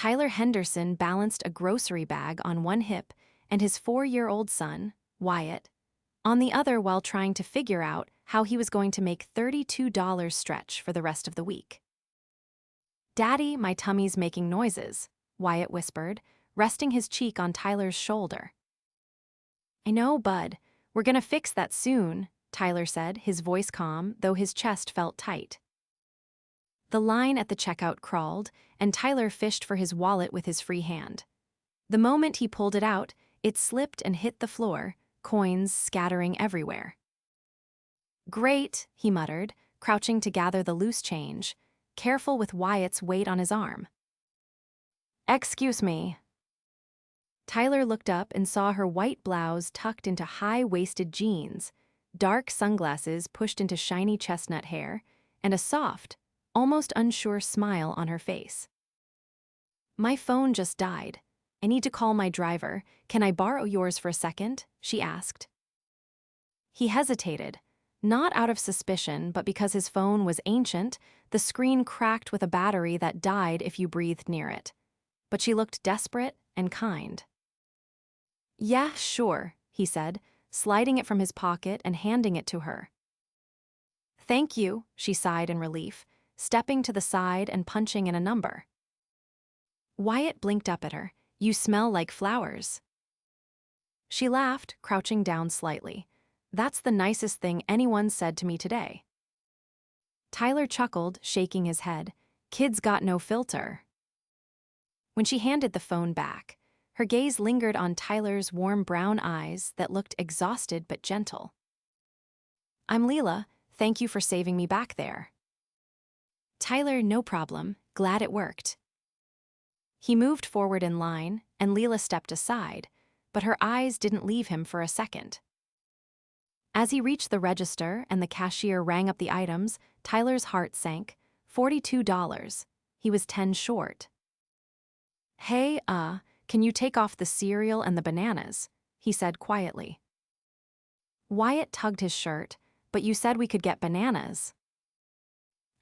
Tyler Henderson balanced a grocery bag on one hip and his 4-year-old son, Wyatt, on the other while trying to figure out how he was going to make $32 stretch for the rest of the week. "Daddy, my tummy's making noises," Wyatt whispered, resting his cheek on Tyler's shoulder. "I know, bud. We're gonna fix that soon," Tyler said, his voice calm, though his chest felt tight. The line at the checkout crawled, and Tyler fished for his wallet with his free hand. The moment he pulled it out, it slipped and hit the floor, coins scattering everywhere. "Great," he muttered, crouching to gather the loose change, careful with Wyatt's weight on his arm. "Excuse me." Tyler looked up and saw her white blouse tucked into high-waisted jeans, dark sunglasses pushed into shiny chestnut hair, and a soft, almost unsure smile on her face. "My phone just died. I need to call my driver. Can I borrow yours for a second?" she asked. He hesitated, not out of suspicion, but because his phone was ancient, the screen cracked with a battery that died if you breathed near it. But she looked desperate and kind. "Yeah, sure," he said, sliding it from his pocket and handing it to her. "Thank you," she sighed in relief, stepping to the side and punching in a number. Wyatt blinked up at her. "You smell like flowers." She laughed, crouching down slightly. "That's the nicest thing anyone said to me today." Tyler chuckled, shaking his head. "Kids got no filter." When she handed the phone back, her gaze lingered on Tyler's warm brown eyes that looked exhausted but gentle. "I'm Lila. Thank you for saving me back there." Tyler, "No problem. Glad it worked." He moved forward in line, and Lila stepped aside, but her eyes didn't leave him for a second. As he reached the register and the cashier rang up the items, Tyler's heart sank. $42. He was 10 short. "Hey, can you take off the cereal and the bananas?" he said quietly. Wyatt tugged his shirt. "But you said we could get bananas."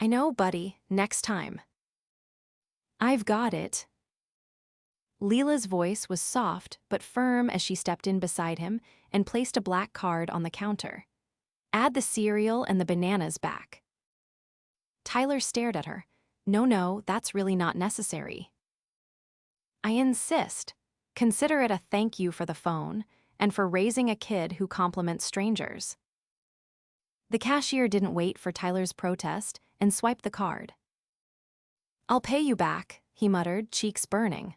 "I know, buddy. Next time." "I've got it." Lila's voice was soft but firm as she stepped in beside him and placed a black card on the counter. "Add the cereal and the bananas back." Tyler stared at her. No, that's really not necessary." "I insist. Consider it a thank you for the phone and for raising a kid who compliments strangers." The cashier didn't wait for Tyler's protest and swiped the card. "I'll pay you back," he muttered, cheeks burning.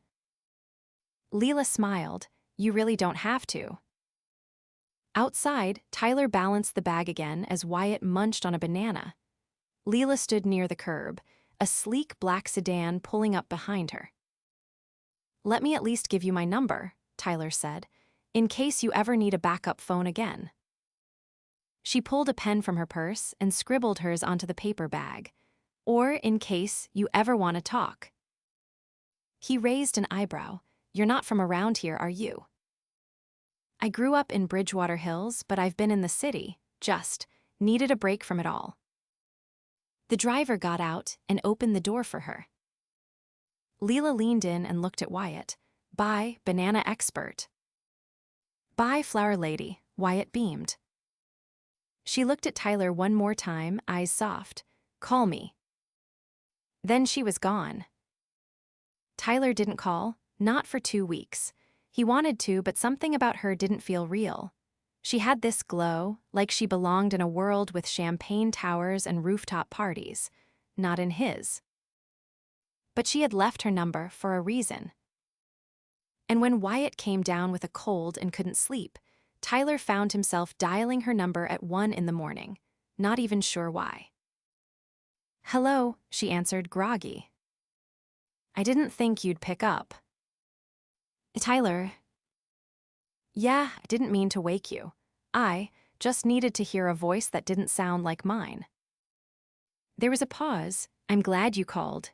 Lila smiled. "You really don't have to." Outside, Tyler balanced the bag again as Wyatt munched on a banana. Lila stood near the curb, a sleek black sedan pulling up behind her. "Let me at least give you my number," Tyler said, "in case you ever need a backup phone again." She pulled a pen from her purse and scribbled hers onto the paper bag. "Or in case you ever want to talk." He raised an eyebrow. "You're not from around here, are you?" "I grew up in Bridgewater Hills, but I've been in the city. Just needed a break from it all." The driver got out and opened the door for her. Lila leaned in and looked at Wyatt. "Bye, banana expert." "Bye, flower lady," Wyatt beamed. She looked at Tyler one more time, eyes soft. "Call me." Then she was gone. Tyler didn't call, not for 2 weeks. He wanted to, but something about her didn't feel real. She had this glow, like she belonged in a world with champagne towers and rooftop parties, not in his. But she had left her number for a reason. And when Wyatt came down with a cold and couldn't sleep, Tyler found himself dialing her number at 1 in the morning, not even sure why. "Hello," she answered, groggy. "I didn't think you'd pick up." "Tyler." "Yeah, I didn't mean to wake you. I just needed to hear a voice that didn't sound like mine." There was a pause. "I'm glad you called."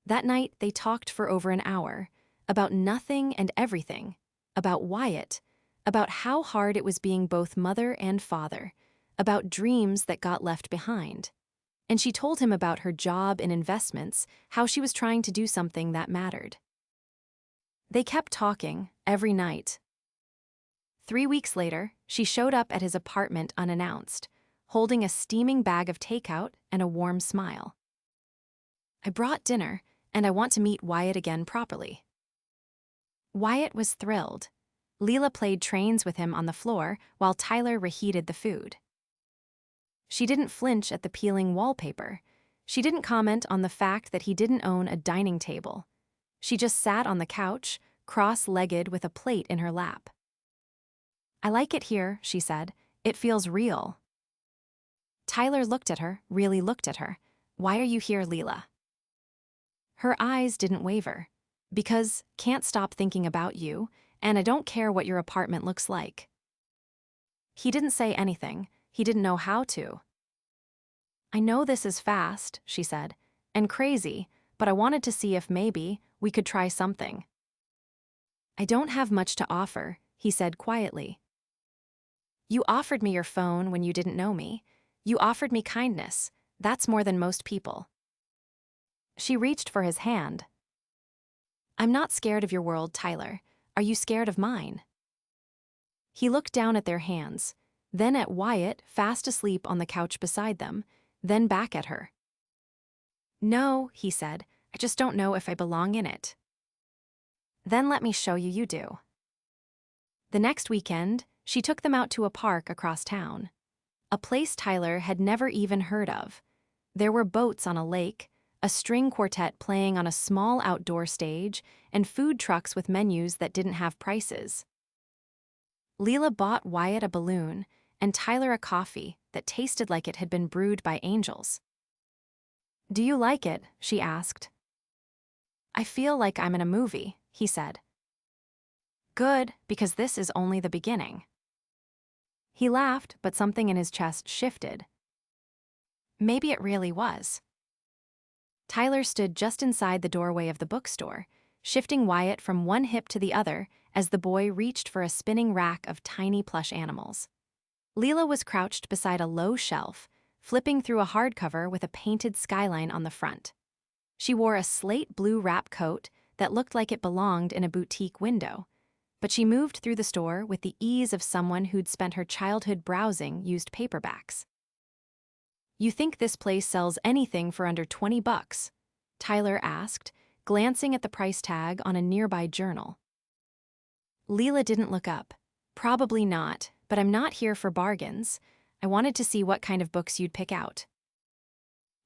That night, they talked for over an hour, about nothing and everything, about Wyatt, about how hard it was being both mother and father, about dreams that got left behind. and she told him about her job in investments, how she was trying to do something that mattered. They kept talking every night. 3 weeks later, she showed up at his apartment unannounced, holding a steaming bag of takeout and a warm smile. "I brought dinner, and I want to meet Wyatt again properly." Wyatt was thrilled. Lila played trains with him on the floor while Tyler reheated the food. She didn't flinch at the peeling wallpaper. She didn't comment on the fact that he didn't own a dining table. She just sat on the couch, cross-legged with a plate in her lap. "I like it here," she said. "It feels real." Tyler looked at her, really looked at her. "Why are you here, Lila?" Her eyes didn't waver. "Because can't stop thinking about you, and I don't care what your apartment looks like." He didn't say anything. He didn't know how to. "I know this is fast," she said, "and crazy, but I wanted to see if maybe we could try something." "I don't have much to offer," he said quietly. "You offered me your phone when you didn't know me. You offered me kindness. That's more than most people." She reached for his hand. "I'm not scared of your world, Tyler. Are you scared of mine?" He looked down at their hands, then at Wyatt fast asleep on the couch beside them, then back at her. "No," he said, "I just don't know if I belong in it." "Then let me show you you do." The next weekend, she took them out to a park across town. A place Tyler had never even heard of. There were boats on a lake, a string quartet playing on a small outdoor stage, and food trucks with menus that didn't have prices. Lila bought Wyatt a balloon, and Tyler a coffee that tasted like it had been brewed by angels. "Do you like it?" she asked. "I feel like I'm in a movie," he said. "Good, because this is only the beginning." He laughed, but something in his chest shifted. Maybe it really was. Tyler stood just inside the doorway of the bookstore, shifting Wyatt from one hip to the other as the boy reached for a spinning rack of tiny plush animals. Lila was crouched beside a low shelf, flipping through a hardcover with a painted skyline on the front. She wore a slate blue wrap coat that looked like it belonged in a boutique window, but she moved through the store with the ease of someone who'd spent her childhood browsing used paperbacks. "You think this place sells anything for under $20? Tyler asked, glancing at the price tag on a nearby journal. Lila didn't look up. "Probably not, but I'm not here for bargains. I wanted to see what kind of books you'd pick out."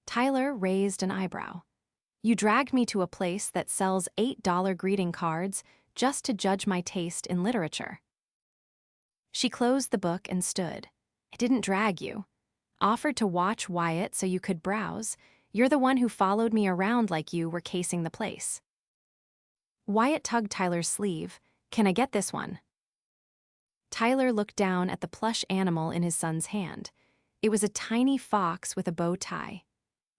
Tyler raised an eyebrow. "You dragged me to a place that sells $8 greeting cards just to judge my taste in literature." She closed the book and stood. "I didn't drag you. Offered to watch Wyatt so you could browse. You're the one who followed me around like you were casing the place." Wyatt tugged Tyler's sleeve. "Can I get this one?" Tyler looked down at the plush animal in his son's hand. It was a tiny fox with a bow tie.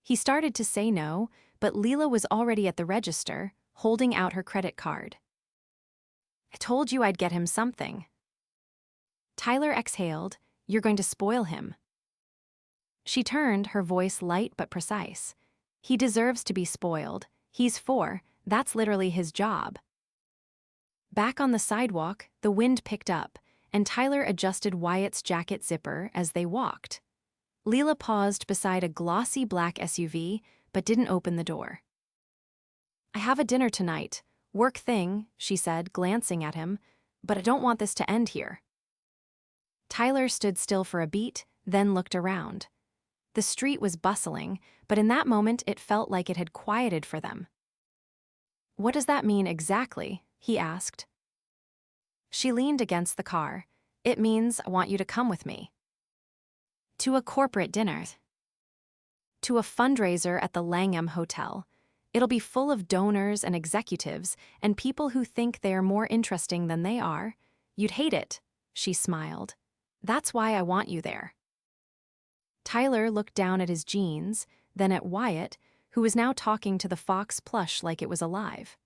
He started to say no, but Lila was already at the register, holding out her credit card. "I told you I'd get him something." Tyler exhaled. "You're going to spoil him." She turned, her voice light but precise. "He deserves to be spoiled. He's 4. That's literally his job." Back on the sidewalk, the wind picked up, and Tyler adjusted Wyatt's jacket zipper as they walked. Lila paused beside a glossy black SUV, but didn't open the door. "I have a dinner tonight. Work thing," she said, glancing at him, "but I don't want this to end here." Tyler stood still for a beat, then looked around. The street was bustling, but in that moment it felt like it had quieted for them. "What does that mean exactly?" he asked. She leaned against the car. "It means I want you to come with me." "To a corporate dinner." "To a fundraiser at the Langham Hotel. It'll be full of donors and executives and people who think they are more interesting than they are. You'd hate it," she smiled. "That's why I want you there." Tyler looked down at his jeans, then at Wyatt, who was now talking to the fox plush like it was alive.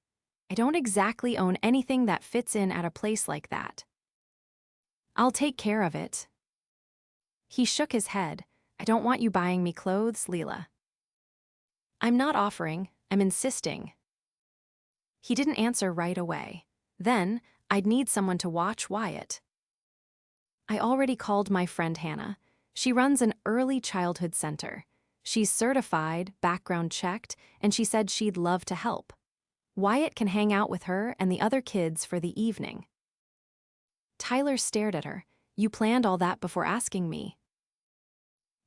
"I don't exactly own anything that fits in at a place like that." "I'll take care of it." He shook his head. I don't want you buying me clothes, Lila. I'm not offering, I'm insisting. He didn't answer right away. Then, I'd need someone to watch Wyatt. I already called my friend Hannah. She runs an early childhood center. She's certified, background checked, and she said she'd love to help. Wyatt can hang out with her and the other kids for the evening. Tyler stared at her. You planned all that before asking me.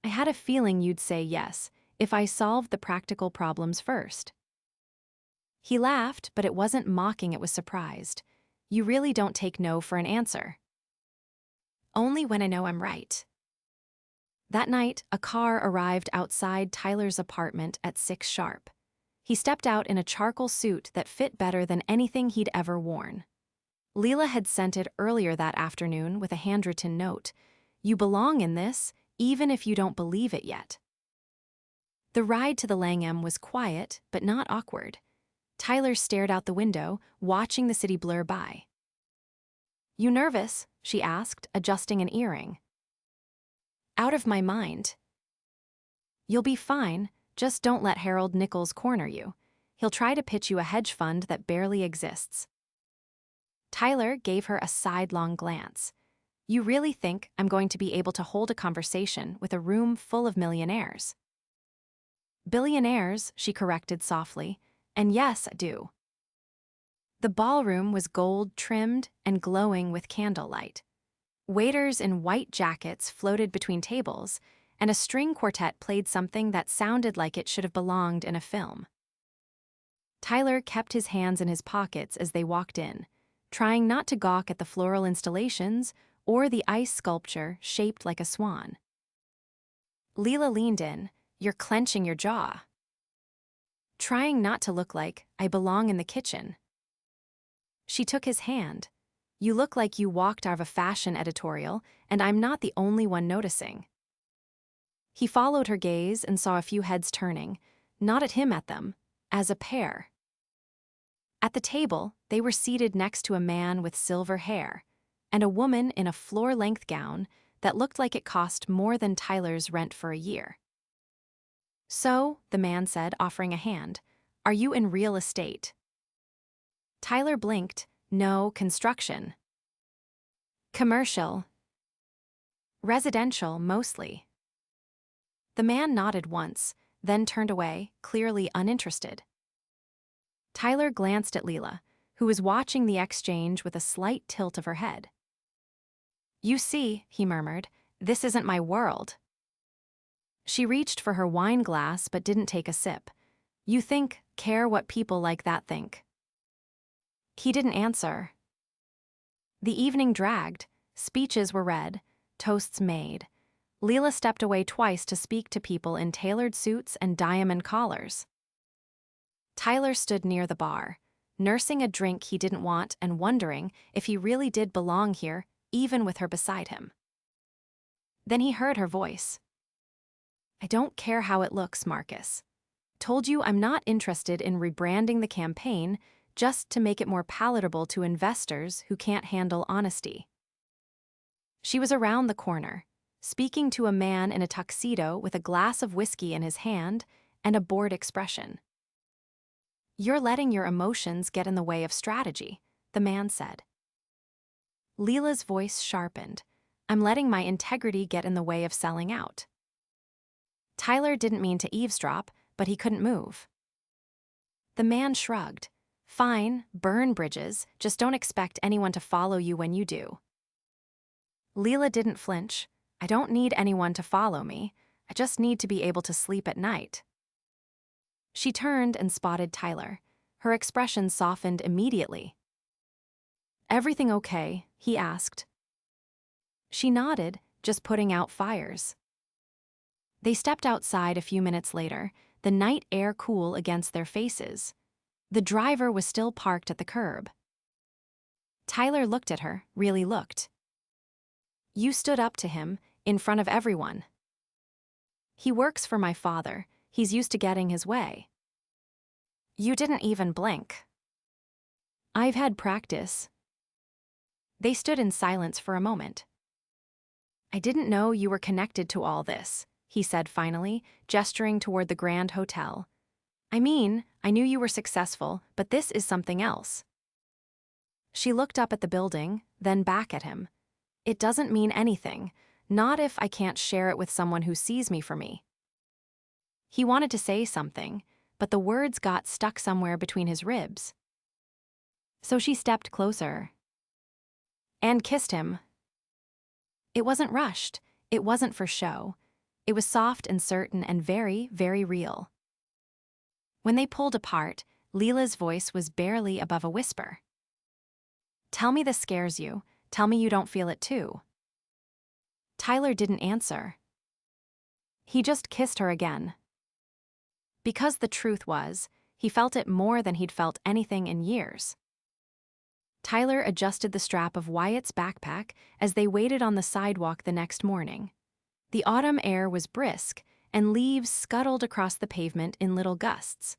I had a feeling you'd say yes, if I solved the practical problems first. He laughed, but it wasn't mocking, it was surprised. You really don't take no for an answer. Only when I know I'm right. That night, a car arrived outside Tyler's apartment at 6 sharp. He stepped out in a charcoal suit that fit better than anything he'd ever worn. Lila had sent it earlier that afternoon with a handwritten note. You belong in this, even if you don't believe it yet. The ride to the Langham was quiet, but not awkward. Tyler stared out the window, watching the city blur by. You nervous? She asked, adjusting an earring. Out of my mind. You'll be fine, just don't let Harold Nichols corner you. He'll try to pitch you a hedge fund that barely exists. Tyler gave her a sidelong glance. You really think I'm going to be able to hold a conversation with a room full of millionaires? Billionaires, she corrected softly, and yes, I do. The ballroom was gold-trimmed and glowing with candlelight. Waiters in white jackets floated between tables, and a string quartet played something that sounded like it should have belonged in a film. Tyler kept his hands in his pockets as they walked in, trying not to gawk at the floral installations or the ice sculpture shaped like a swan. Lila leaned in, you're clenching your jaw. Trying not to look like I belong in the kitchen. She took his hand. You look like you walked out of a fashion editorial, and I'm not the only one noticing. He followed her gaze and saw a few heads turning, not at him, at them, as a pair. At the table, they were seated next to a man with silver hair and a woman in a floor-length gown that looked like it cost more than Tyler's rent for a year. So, the man said, offering a hand, are you in real estate? Tyler blinked. No, construction. Commercial. Residential, mostly. The man nodded once, then turned away, clearly uninterested. Tyler glanced at Lila, who was watching the exchange with a slight tilt of her head. You see, he murmured, this isn't my world. She reached for her wine glass but didn't take a sip. You care what people like that think. He didn't answer. The evening dragged. Speeches were read, toasts made. Lila stepped away twice to speak to people in tailored suits and diamond collars. Tyler stood near the bar, nursing a drink he didn't want and wondering if he really did belong here, even with her beside him. Then he heard her voice. I don't care how it looks, Marcus. Told you I'm not interested in rebranding the campaign just to make it more palatable to investors who can't handle honesty. She was around the corner, speaking to a man in a tuxedo with a glass of whiskey in his hand and a bored expression. You're letting your emotions get in the way of strategy, the man said. Lila's voice sharpened. I'm letting my integrity get in the way of selling out. Tyler didn't mean to eavesdrop, but he couldn't move. The man shrugged. Fine, burn bridges, just don't expect anyone to follow you when you do. Lila didn't flinch. I don't need anyone to follow me. I just need to be able to sleep at night. She turned and spotted Tyler. Her expression softened immediately. Everything okay? He asked. She nodded, just putting out fires. They stepped outside a few minutes later, the night air cool against their faces. The driver was still parked at the curb. Tyler looked at her, really looked. You stood up to him, in front of everyone. He works for my father. He's used to getting his way. You didn't even blink. I've had practice. They stood in silence for a moment. I didn't know you were connected to all this, he said finally, gesturing toward the Grand Hotel. I mean, I knew you were successful, but this is something else. She looked up at the building, then back at him. It doesn't mean anything, not if I can't share it with someone who sees me for me. He wanted to say something, but the words got stuck somewhere between his ribs. So she stepped closer and kissed him. It wasn't rushed, it wasn't for show. It was soft and certain and very, very real. When they pulled apart, Lila's voice was barely above a whisper. Tell me this scares you. Tell me you don't feel it too. Tyler didn't answer. He just kissed her again. Because the truth was, he felt it more than he'd felt anything in years. Tyler adjusted the strap of Wyatt's backpack as they waited on the sidewalk the next morning. The autumn air was brisk, and leaves scuttled across the pavement in little gusts.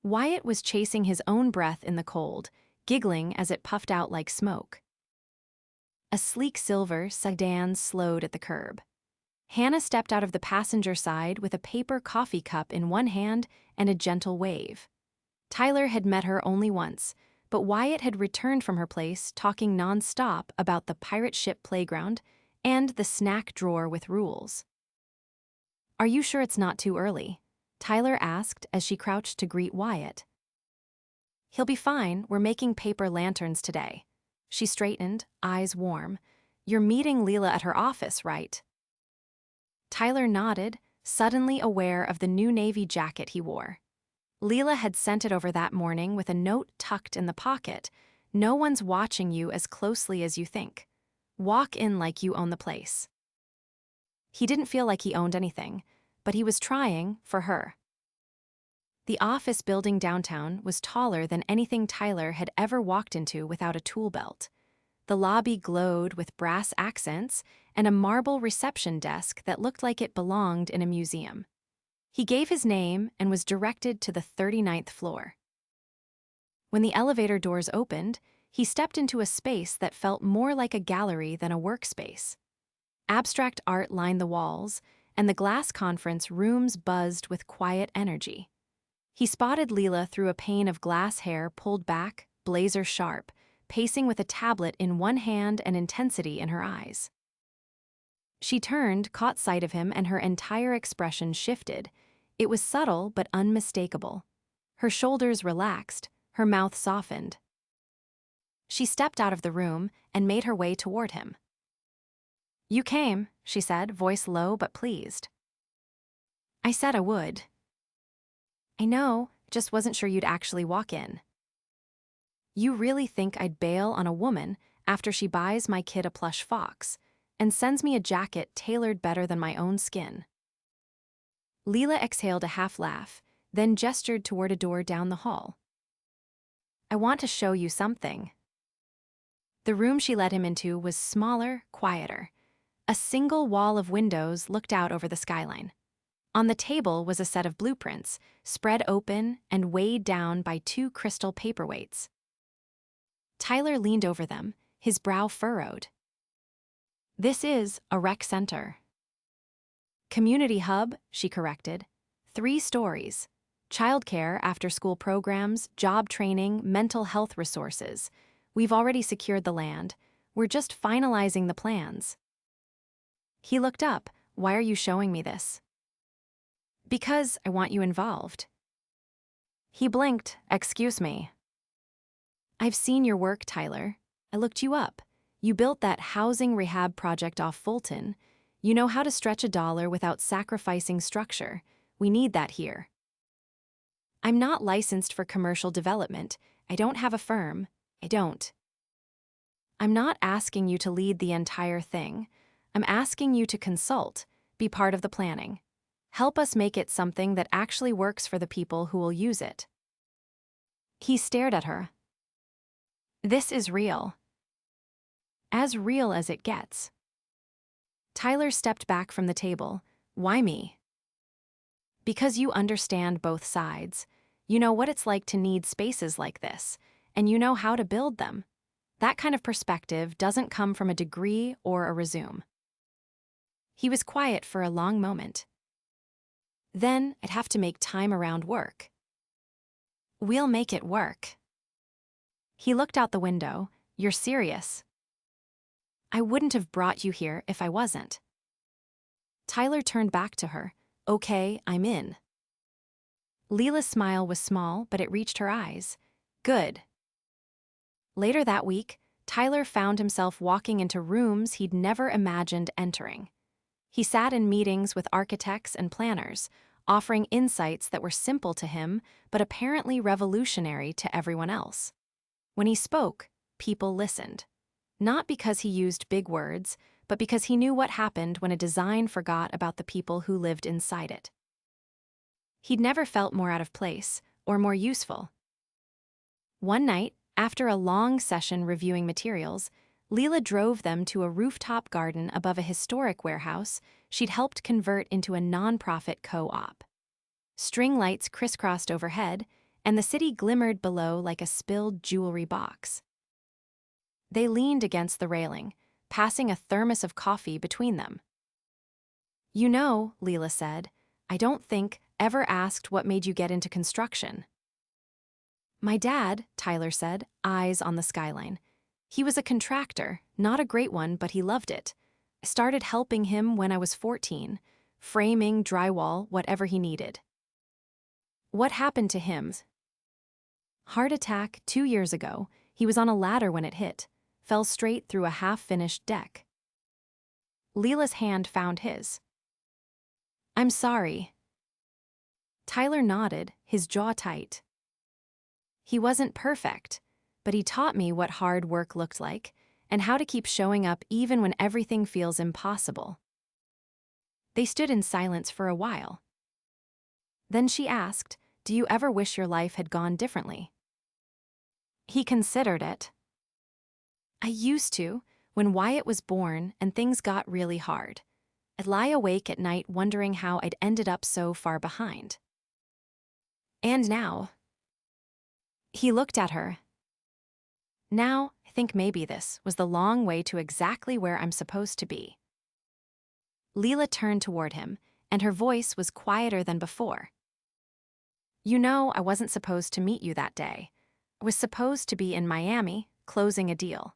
Wyatt was chasing his own breath in the cold, giggling as it puffed out like smoke. A sleek silver sedan slowed at the curb. Hannah stepped out of the passenger side with a paper coffee cup in one hand and a gentle wave. Tyler had met her only once, but Wyatt had returned from her place talking nonstop about the pirate ship playground and the snack drawer with rules. Are you sure it's not too early? Tyler asked as she crouched to greet Wyatt. He'll be fine, we're making paper lanterns today. She straightened, eyes warm. You're meeting Lila at her office, right? Tyler nodded, suddenly aware of the new navy jacket he wore. Lila had sent it over that morning with a note tucked in the pocket. No one's watching you as closely as you think. Walk in like you own the place. He didn't feel like he owned anything, but he was trying for her. The office building downtown was taller than anything Tyler had ever walked into without a tool belt. The lobby glowed with brass accents and a marble reception desk that looked like it belonged in a museum. He gave his name and was directed to the 39th floor. When the elevator doors opened, he stepped into a space that felt more like a gallery than a workspace. Abstract art lined the walls, and the glass conference rooms buzzed with quiet energy. He spotted Lila through a pane of glass hair pulled back, blazer sharp, pacing with a tablet in one hand and intensity in her eyes. She turned, caught sight of him, and her entire expression shifted. It was subtle but unmistakable. Her shoulders relaxed, her mouth softened. She stepped out of the room and made her way toward him. You came, she said, voice low but pleased. I said I would. I know, just wasn't sure you'd actually walk in. You really think I'd bail on a woman after she buys my kid a plush fox and sends me a jacket tailored better than my own skin? Lila exhaled a half laugh, then gestured toward a door down the hall. I want to show you something. The room she led him into was smaller, quieter. A single wall of windows looked out over the skyline. On the table was a set of blueprints, spread open and weighed down by two crystal paperweights. Tyler leaned over them, his brow furrowed. This is a rec center. Community hub, she corrected. 3 stories. Childcare, after-school programs, job training, mental health resources. We've already secured the land. We're just finalizing the plans. He looked up. Why are you showing me this? Because I want you involved. He blinked. Excuse me. I've seen your work, Tyler. I looked you up. You built that housing rehab project off Fulton. You know how to stretch a dollar without sacrificing structure. We need that here. I'm not licensed for commercial development. I don't have a firm. I don't. I'm not asking you to lead the entire thing. I'm asking you to consult, be part of the planning. Help us make it something that actually works for the people who will use it. He stared at her. This is real. As real as it gets. Tyler stepped back from the table. Why me? Because you understand both sides. You know what it's like to need spaces like this, and you know how to build them. That kind of perspective doesn't come from a degree or a resume. He was quiet for a long moment. Then I'd have to make time around work. We'll make it work. He looked out the window. You're serious? I wouldn't have brought you here if I wasn't. Tyler turned back to her. Okay, I'm in. Lila's smile was small, but it reached her eyes. Good. Later that week, Tyler found himself walking into rooms he'd never imagined entering. He sat in meetings with architects and planners, offering insights that were simple to him, but apparently revolutionary to everyone else. When he spoke, people listened. Not because he used big words, but because he knew what happened when a design forgot about the people who lived inside it. He'd never felt more out of place, or more useful. One night, after a long session reviewing materials, Lila drove them to a rooftop garden above a historic warehouse she'd helped convert into a nonprofit co-op. String lights crisscrossed overhead, and the city glimmered below like a spilled jewelry box. They leaned against the railing, passing a thermos of coffee between them. You know, Lila said, I don't think ever asked what made you get into construction. My dad, Tyler said, eyes on the skyline. He was a contractor, not a great one, but he loved it. I started helping him when I was 14, framing, drywall, whatever he needed. What happened to him? Heart attack 2 years ago. He was on a ladder when it hit, fell straight through a half-finished deck. Lila's hand found his. I'm sorry. Tyler nodded, his jaw tight. He wasn't perfect, but he taught me what hard work looked like and how to keep showing up even when everything feels impossible. They stood in silence for a while. Then she asked, Do you ever wish your life had gone differently? He considered it. I used to, when Wyatt was born and things got really hard. I'd lie awake at night wondering how I'd ended up so far behind. And now. He looked at her. Now, I think maybe this was the long way to exactly where I'm supposed to be. Lila turned toward him, and her voice was quieter than before. You know, I wasn't supposed to meet you that day. I was supposed to be in Miami, closing a deal.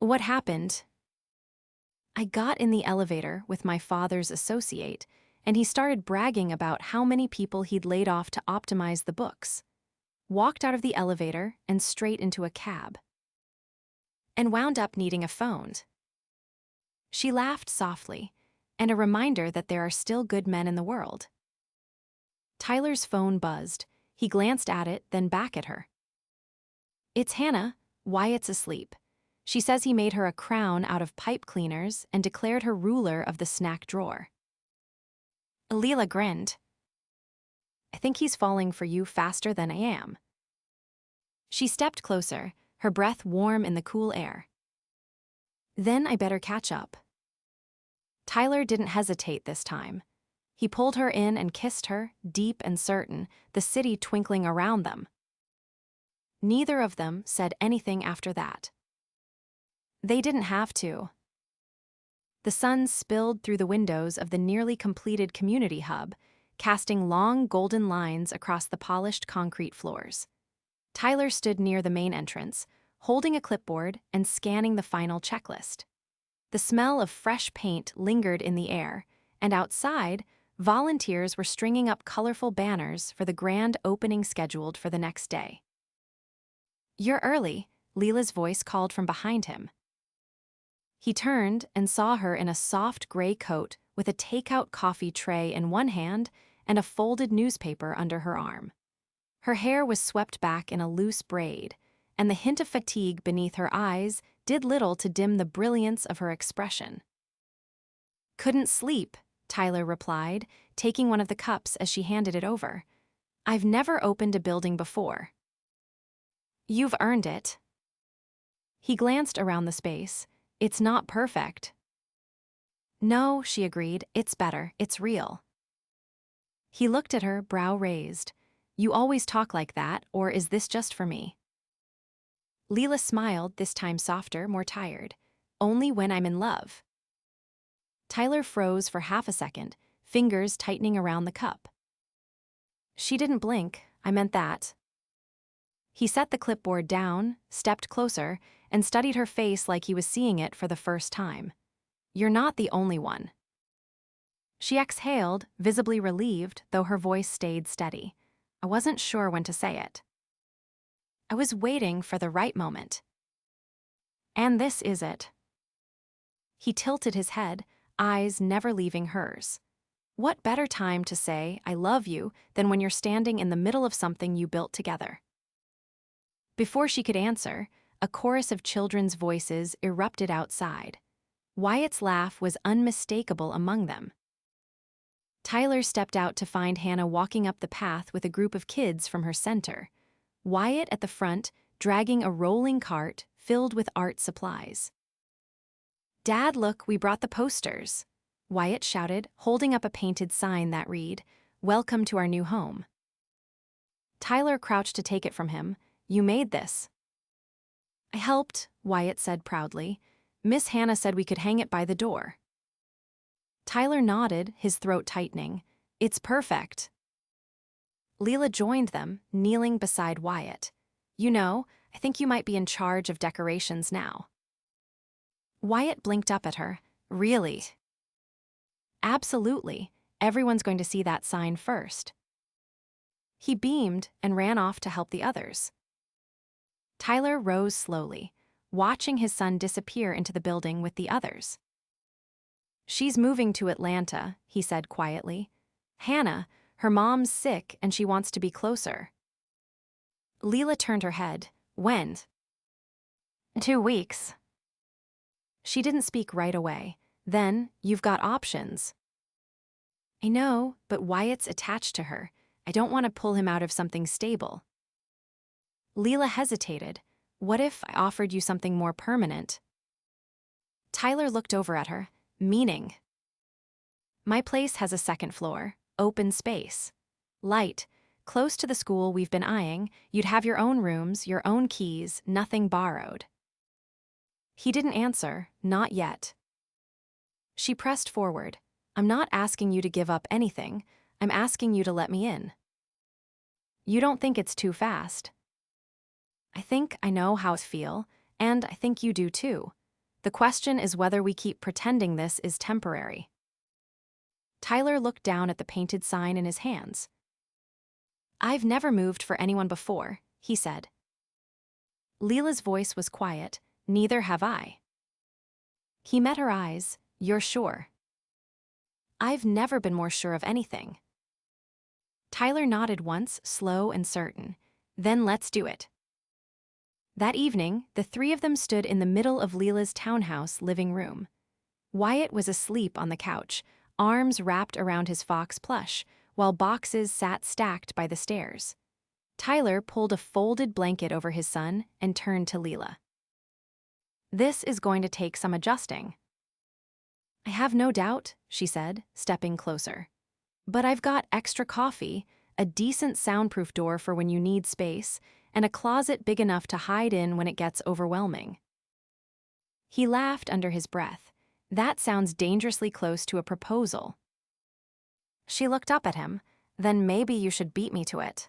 What happened? I got in the elevator with my father's associate, and he started bragging about how many people he'd laid off to optimize the books. Walked out of the elevator and straight into a cab. And wound up needing a phone. She laughed softly, and a reminder that there are still good men in the world. Tyler's phone buzzed. He glanced at it, then back at her. It's Hannah. Wyatt's asleep. She says he made her a crown out of pipe cleaners and declared her ruler of the snack drawer. Lila grinned. I think he's falling for you faster than I am. She stepped closer, her breath warm in the cool air. Then I better catch up. Tyler didn't hesitate this time. He pulled her in and kissed her, deep and certain, the city twinkling around them. Neither of them said anything after that. They didn't have to. The sun spilled through the windows of the nearly completed community hub, casting long golden lines across the polished concrete floors. Tyler stood near the main entrance, holding a clipboard and scanning the final checklist. The smell of fresh paint lingered in the air, and outside, volunteers were stringing up colorful banners for the grand opening scheduled for the next day. You're early, Lila's voice called from behind him. He turned and saw her in a soft gray coat with a takeout coffee tray in one hand and a folded newspaper under her arm. Her hair was swept back in a loose braid, and the hint of fatigue beneath her eyes did little to dim the brilliance of her expression. Couldn't sleep, Tyler replied, taking one of the cups as she handed it over. I've never opened a building before. You've earned it. He glanced around the space. It's not perfect. No, she agreed, it's better, it's real. He looked at her, brow raised. You always talk like that, or is this just for me? Lila smiled, this time softer, more tired. Only when I'm in love. Tyler froze for half a second, fingers tightening around the cup. She didn't blink, I meant that. He set the clipboard down, stepped closer, and studied her face like he was seeing it for the first time. You're not the only one. She exhaled, visibly relieved, though her voice stayed steady. I wasn't sure when to say it. I was waiting for the right moment. And this is it. He tilted his head, eyes never leaving hers. What better time to say, I love you, than when you're standing in the middle of something you built together? Before she could answer, a chorus of children's voices erupted outside. Wyatt's laugh was unmistakable among them. Tyler stepped out to find Hannah walking up the path with a group of kids from her center. Wyatt at the front, dragging a rolling cart filled with art supplies. Dad, look, we brought the posters, Wyatt shouted, holding up a painted sign that read, Welcome to our new home. Tyler crouched to take it from him. You made this. I helped, Wyatt said proudly. Miss Hannah said we could hang it by the door. Tyler nodded, his throat tightening. It's perfect. Lila joined them, kneeling beside Wyatt. You know, I think you might be in charge of decorations now. Wyatt blinked up at her. Really? Absolutely. Everyone's going to see that sign first. He beamed and ran off to help the others. Tyler rose slowly, watching his son disappear into the building with the others. She's moving to Atlanta, he said quietly. Hannah, her mom's sick and she wants to be closer. Lila turned her head. When? 2 weeks. She didn't speak right away. Then, you've got options. I know, but Wyatt's attached to her. I don't want to pull him out of something stable. Lila hesitated. What if I offered you something more permanent? Tyler looked over at her. Meaning? My place has a second floor, open space. Light, close to the school we've been eyeing, you'd have your own rooms, your own keys, nothing borrowed. He didn't answer, not yet. She pressed forward. I'm not asking you to give up anything, I'm asking you to let me in. You don't think it's too fast? I think I know how it feels, and I think you do too. The question is whether we keep pretending this is temporary. Tyler looked down at the painted sign in his hands. I've never moved for anyone before, he said. Lila's voice was quiet. Neither have I. He met her eyes. You're sure? I've never been more sure of anything. Tyler nodded once, slow and certain. Then let's do it. That evening, the 3 of them stood in the middle of Lila's townhouse living room. Wyatt was asleep on the couch, arms wrapped around his fox plush, while boxes sat stacked by the stairs. Tyler pulled a folded blanket over his son and turned to Lila. This is going to take some adjusting. I have no doubt, she said, stepping closer. But I've got extra coffee, a decent soundproof door for when you need space, and a closet big enough to hide in when it gets overwhelming. He laughed under his breath. That sounds dangerously close to a proposal. She looked up at him. Then maybe you should beat me to it.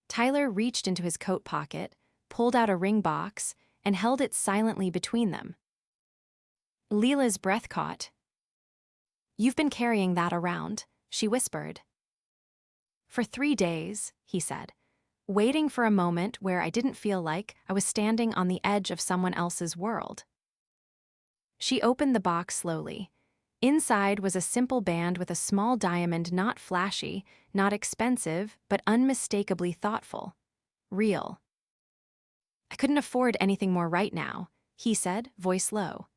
Tyler reached into his coat pocket, pulled out a ring box, and held it silently between them. Lila's breath caught. You've been carrying that around, she whispered. For 3 days, he said, waiting for a moment where I didn't feel like I was standing on the edge of someone else's world. She opened the box slowly. Inside was a simple band with a small diamond, not flashy, not expensive, but unmistakably thoughtful. Real. I couldn't afford anything more right now, he said, voice low.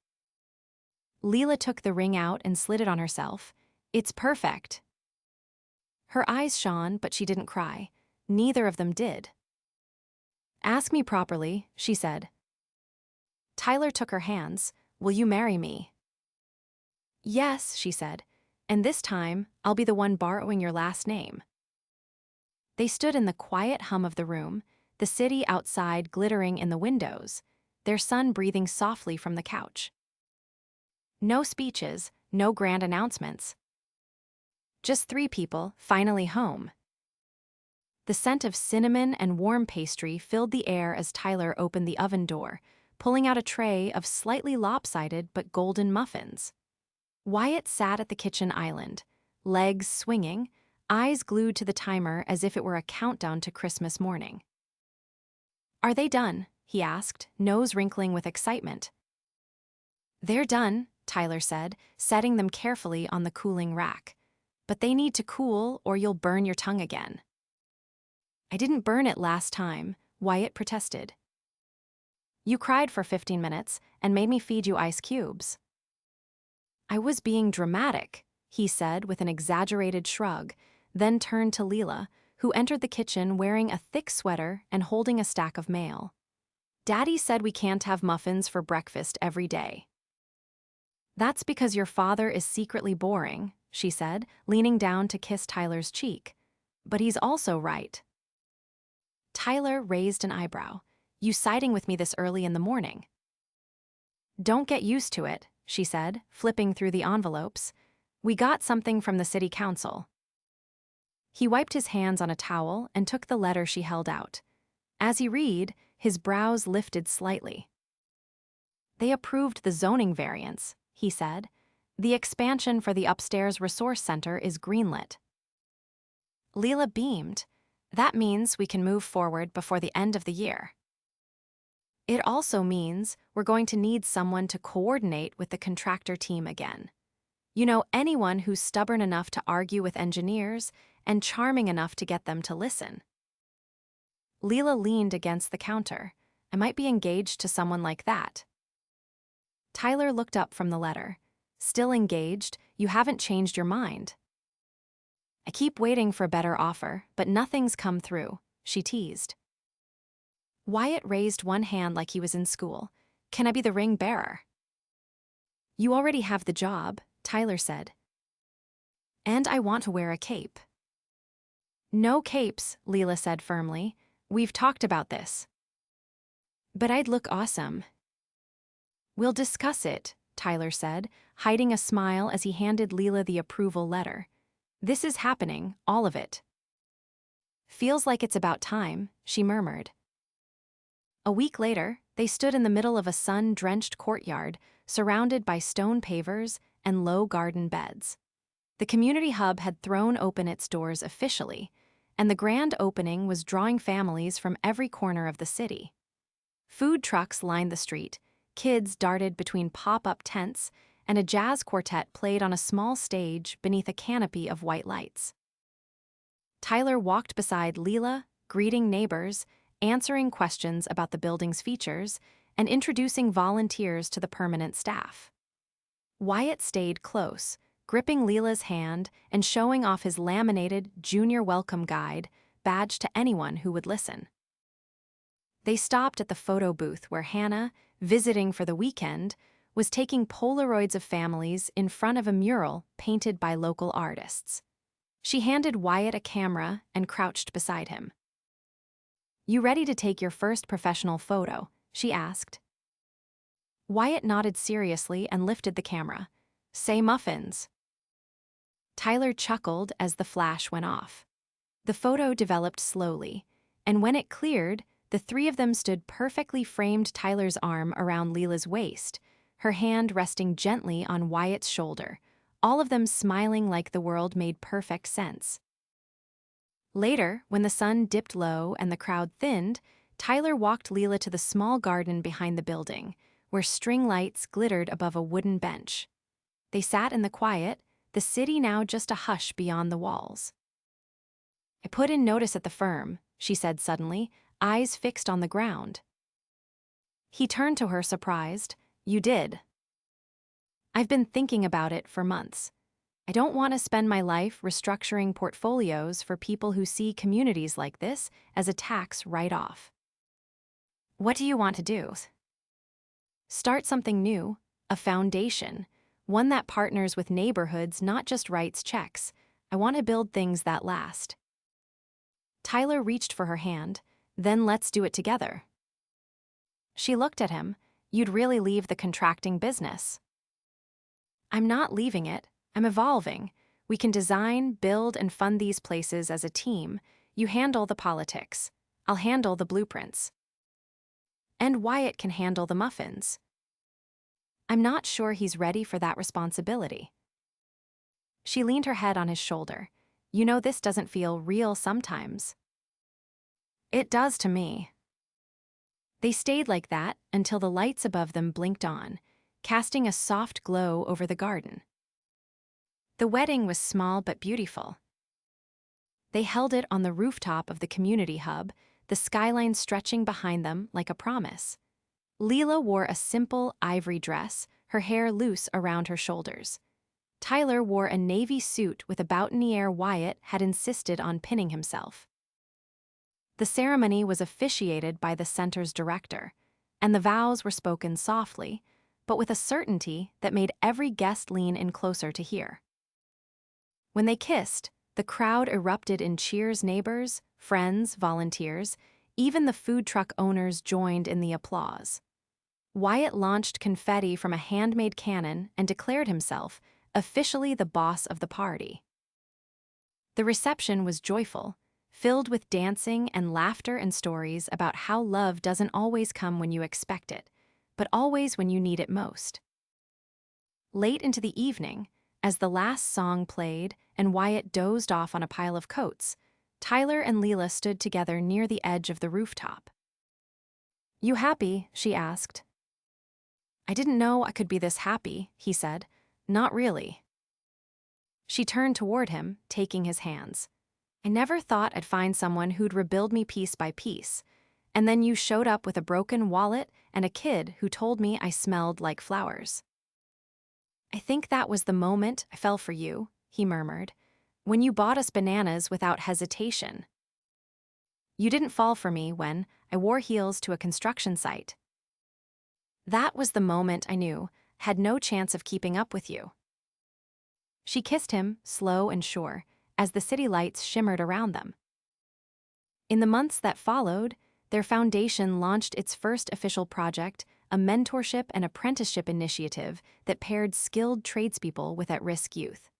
Lila took the ring out and slid it on herself. It's perfect. Her eyes shone, but she didn't cry. Neither of them did. Ask me properly, she said. Tyler took her hands. Will you marry me? Yes, she said, and this time I'll be the one borrowing your last name. They stood in the quiet hum of the room, the city outside glittering in the windows, their son breathing softly from the couch. No speeches, no grand announcements. Just 3 people, finally home. The scent of cinnamon and warm pastry filled the air as Tyler opened the oven door, pulling out a tray of slightly lopsided but golden muffins. Wyatt sat at the kitchen island, legs swinging, eyes glued to the timer as if it were a countdown to Christmas morning. "Are they done?" he asked, nose wrinkling with excitement. "They're done," Tyler said, setting them carefully on the cooling rack. "But they need to cool or you'll burn your tongue again." "I didn't burn it last time," Wyatt protested. "You cried for 15 minutes and made me feed you ice cubes." "I was being dramatic," he said with an exaggerated shrug, then turned to Lila, who entered the kitchen wearing a thick sweater and holding a stack of mail. "Daddy said we can't have muffins for breakfast every day." "That's because your father is secretly boring," she said, leaning down to kiss Tyler's cheek. "But he's also right." Tyler raised an eyebrow. "You siding with me this early in the morning?" "Don't get used to it," she said, flipping through the envelopes. "We got something from the city council." He wiped his hands on a towel and took the letter she held out. As he read, his brows lifted slightly. "They approved the zoning variance," he said. "The expansion for the upstairs resource center is greenlit." Lila beamed. "That means we can move forward before the end of the year." "It also means we're going to need someone to coordinate with the contractor team again. You know, anyone who's stubborn enough to argue with engineers and charming enough to get them to listen." Lila leaned against the counter. "I might be engaged to someone like that." Tyler looked up from the letter. "Still engaged? You haven't changed your mind." "I keep waiting for a better offer, but nothing's come through," she teased. Wyatt raised one hand like he was in school. "Can I be the ring bearer?" "You already have the job," Tyler said. "And I want to wear a cape." "No capes," Lila said firmly. "We've talked about this." "But I'd look awesome." "We'll discuss it," Tyler said, hiding a smile as he handed Lila the approval letter. "This is happening, all of it." "Feels like it's about time," she murmured. A week later, they stood in the middle of a sun-drenched courtyard, surrounded by stone pavers and low garden beds. The community hub had thrown open its doors officially, and the grand opening was drawing families from every corner of the city. Food trucks lined the street, kids darted between pop-up tents, and a jazz quartet played on a small stage beneath a canopy of white lights. Tyler walked beside Lila, greeting neighbors, answering questions about the building's features, and introducing volunteers to the permanent staff. Wyatt stayed close, gripping Lila's hand and showing off his laminated Junior Welcome Guide badge to anyone who would listen. They stopped at the photo booth where Hannah, visiting for the weekend, was taking Polaroids of families in front of a mural painted by local artists. She handed Wyatt a camera and crouched beside him. "You ready to take your first professional photo?" she asked. Wyatt nodded seriously and lifted the camera. "Say muffins." Tyler chuckled as the flash went off. The photo developed slowly, and when it cleared, the 3 of them stood perfectly framed, Tyler's arm around Lila's waist, her hand resting gently on Wyatt's shoulder, all of them smiling like the world made perfect sense. Later, when the sun dipped low and the crowd thinned, Tyler walked Lila to the small garden behind the building, where string lights glittered above a wooden bench. They sat in the quiet, the city now just a hush beyond the walls. "I put in notice at the firm," she said suddenly, eyes fixed on the ground. He turned to her, surprised. "You did?" "I've been thinking about it for months. I don't want to spend my life restructuring portfolios for people who see communities like this as a tax write-off." "What do you want to do?" "Start something new, a foundation, one that partners with neighborhoods, not just writes checks. I want to build things that last." Tyler reached for her hand. "Then let's do it together." She looked at him. "You'd really leave the contracting business?" "I'm not leaving it. I'm evolving. We can design, build, and fund these places as a team. You handle the politics. I'll handle the blueprints. And Wyatt can handle the muffins. I'm not sure he's ready for that responsibility. She leaned her head on his shoulder. You know, this doesn't feel real sometimes. It does to me. They stayed like that until the lights above them blinked on, casting a soft glow over the garden. The wedding was small but beautiful. They held it on the rooftop of the community hub, the skyline stretching behind them like a promise. Lila wore a simple ivory dress, her hair loose around her shoulders. Tyler wore a navy suit with a boutonniere Wyatt had insisted on pinning himself. The ceremony was officiated by the center's director, and the vows were spoken softly, but with a certainty that made every guest lean in closer to hear. When they kissed, the crowd erupted in cheers. Neighbors, friends, volunteers, even the food truck owners joined in the applause. Wyatt launched confetti from a handmade cannon and declared himself officially the boss of the party. The reception was joyful, filled with dancing and laughter and stories about how love doesn't always come when you expect it, but always when you need it most. Late into the evening, as the last song played and Wyatt dozed off on a pile of coats, Tyler and Lila stood together near the edge of the rooftop. "You happy?" she asked. "I didn't know I could be this happy," he said. "Not really." She turned toward him, taking his hands. "I never thought I'd find someone who'd rebuild me piece by piece, and then you showed up with a broken wallet and a kid who told me I smelled like flowers." "I think that was the moment I fell for you," he murmured, "when you bought us bananas without hesitation. You didn't fall for me when I wore heels to a construction site. That was the moment I knew I had no chance of keeping up with you." She kissed him, slow and sure, as the city lights shimmered around them. In the months that followed, their foundation launched its first official project, a mentorship and apprenticeship initiative that paired skilled tradespeople with at-risk youth.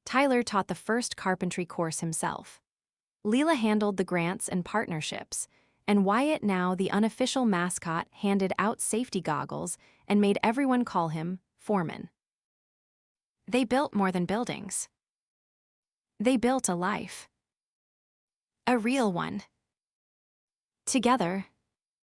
Tyler taught the first carpentry course himself. Lila handled the grants and partnerships, and Wyatt, now the unofficial mascot, handed out safety goggles and made everyone call him Foreman. They built more than buildings. They built a life. A real one. Together,